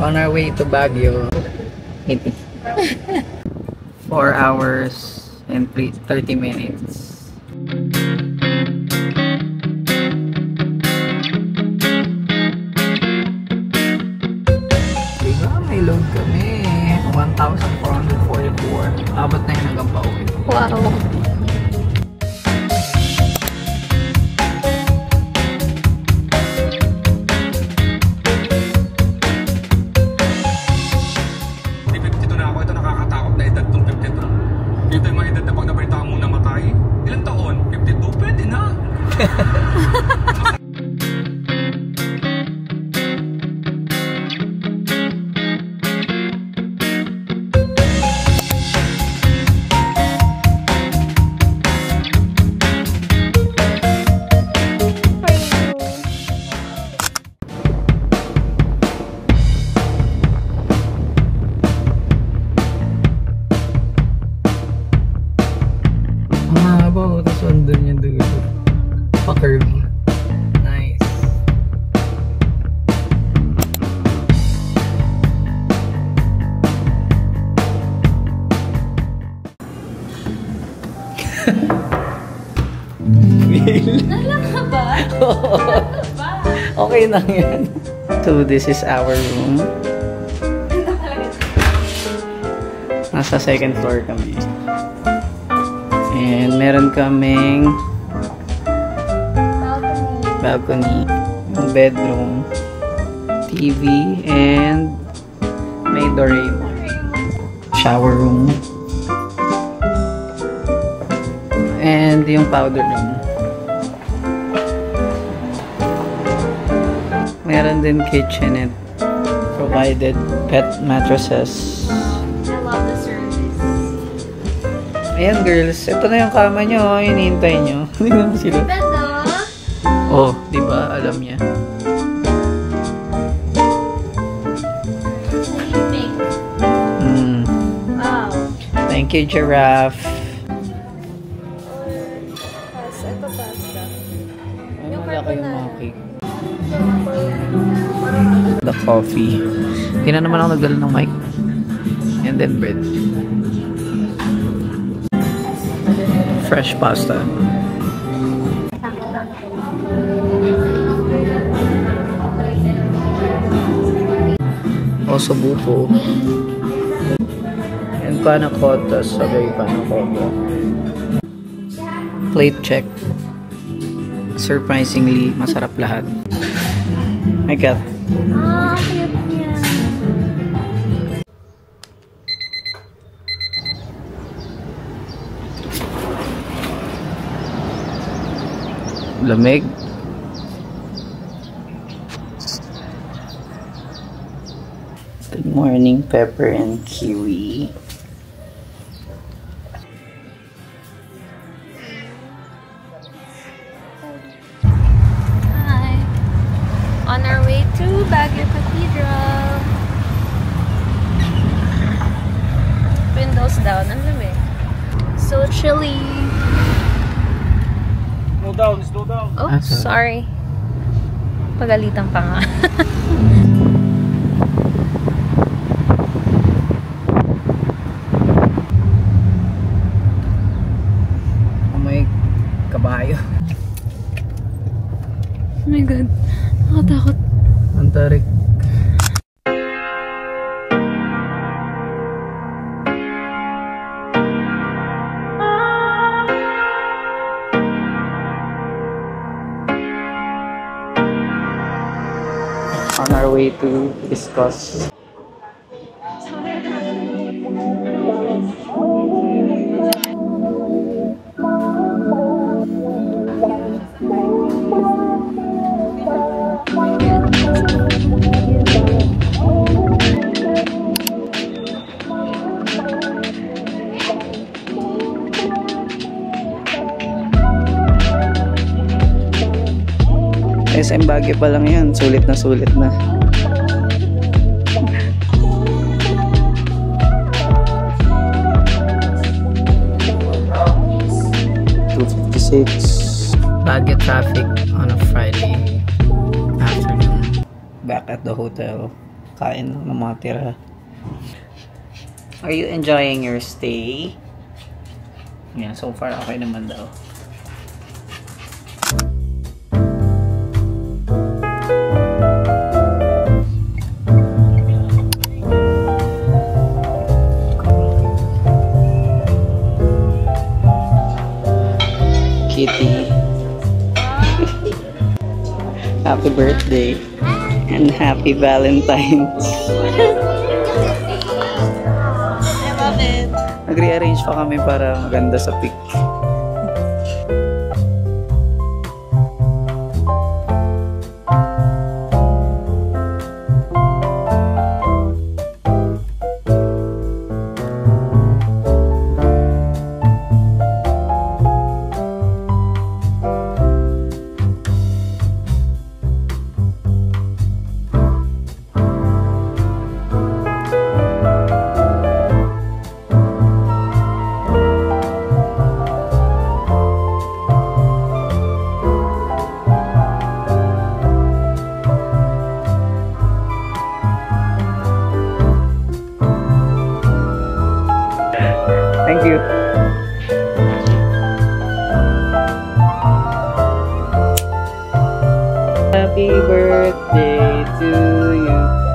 On our way to Baguio. 4 hours and 30 minutes. Diba? May load kami. 1,444. Abot na yun hanggang pauwi. Wow. Ito yung mga edad na pag nabalita mong namatay. Ilang taon? 52? Pwede na! Tapos andun yung dulo. Pa-curvy. Nice. Nalak ka ba? Okay lang yan. So this is our room. Nasa second floor kami. And meron kaming balcony, bedroom, TV, and may Doraemon. Shower room. And yung powder room. Meron din kitchenette. Provided pet mattresses. I love the service. Ayan girls, ito na yung kama nyo, hinihintay nyo. Tingnan mo sila. Beto? Oh, di ba? Alam niya. Sleeping. Wow. Thank you, Giraffe. Ito pasta. Ano malaki yung mga cake? The coffee. Hindi na naman ako nagdala ng mic. And then bread. Fresh pasta. Also buko. And panna cotta. Sabay panna cotta. Plate check. Surprisingly, masarap lahat. My God. Ah, cute niya. Lamig. Good morning, pepper and kiwi. Hi. On our way to Baguio Cathedral. Windows down. Ang lamig. So chilly. Slow down, slow down. Oh, sorry. Pagalitan pa nga. May kabayo. Oh my God. Nakatakot. Ang tarik. On our way to discuss. SM Baguio pa lang yan, sulit na sulit na. Baguio traffic on a Friday afternoon. Back at the hotel. Kain lang ng mga tira. Are you enjoying your stay? Yeah, so far okay naman daw. Kitty. Happy birthday and happy Valentine's. I love it. Nag-rearrange pa kami para maganda sa pic. Thank you. Happy birthday to you.